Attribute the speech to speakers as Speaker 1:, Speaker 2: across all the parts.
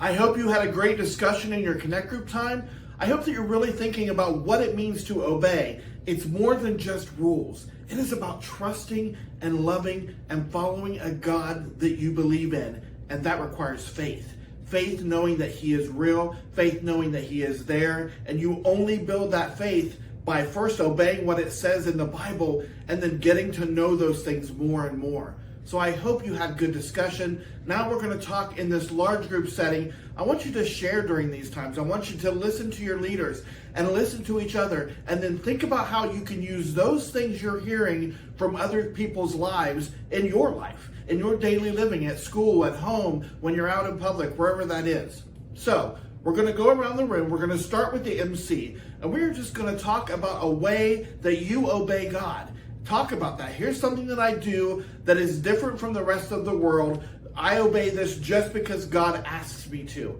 Speaker 1: I hope you had a great discussion in your Connect group time. I hope that you're really thinking about what it means to obey. It's more than just rules. It is about trusting and loving and following a God that you believe in, and that requires faith. Faith knowing that He is real, faith knowing that He is there, and you only build that faith by first obeying what it says in the Bible and then getting to know those things more and more. So I hope you had good discussion. Now we're going to talk in this large group setting. I want you to share during these times. I want you to listen to your leaders and listen to each other, and then think about how you can use those things you're hearing from other people's lives in your life, in your daily living, at school, at home, when you're out in public, wherever that is. So we're going to go around the room. We're going to start with the MC, and we're just going to talk about a way that you obey God. Talk about that. Here's something that I do that is different from the rest of the world. I obey this just because God asks me to.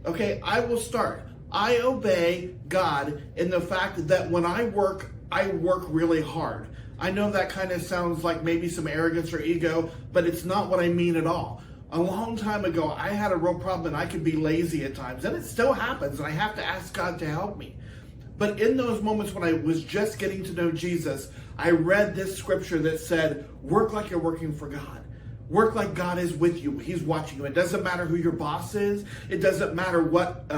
Speaker 1: Okay, I will start. I obey God in the fact that when I work really hard. I know that kind of sounds like maybe some arrogance or ego, but it's not what I mean at all. A long time ago, I had a real problem and I could be lazy at times, and it still happens, and I have to ask God to help me. But in those moments when I was just getting to know Jesus, I read this scripture that said, work like you're working for God. Work like God is with you. He's watching you. It doesn't matter who your boss is. It doesn't matter what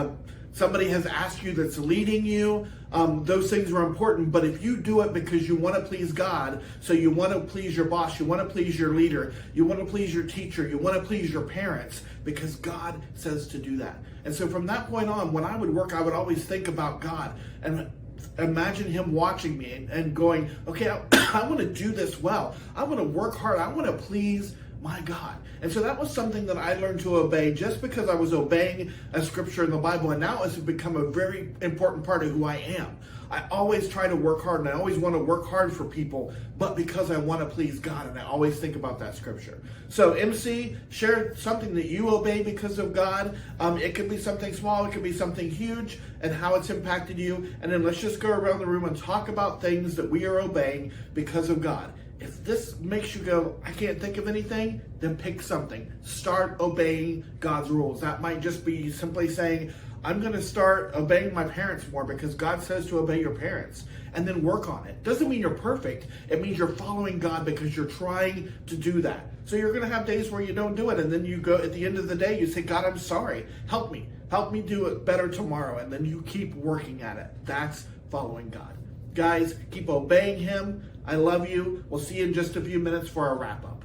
Speaker 1: somebody has asked you that's leading you. Those things are important. But if you do it because you want to please God, so you want to please your boss, you want to please your leader, you want to please your teacher, you want to please your parents, because God says to do that. And so from that point on, when I would work, I would always think about God and imagine Him watching me and going, okay, I want to do this well. I want to work hard. I want to please my God. And so that was something that I learned to obey just because I was obeying a scripture in the Bible, and now it's become a very important part of who I am. I always try to work hard, and I always want to work hard for people, but because I want to please God, and I always think about that scripture. So MC, share something that you obey because of God. It could be something small, it could be something huge, and how it's impacted you. And then let's just go around the room and talk about things that we are obeying because of God. If this makes you go, I can't think of anything, then pick something. Start obeying God's rules. That might just be simply saying, I'm going to start obeying my parents more because God says to obey your parents, and then work on it. Doesn't mean you're perfect. It means you're following God because you're trying to do that. So you're going to have days where you don't do it, and then you go at the end of the day, you say, God, I'm sorry. Help me. Help me do it better tomorrow. And then you keep working at it. That's following God. Guys, keep obeying Him. I love you. We'll see you in just a few minutes for our wrap up.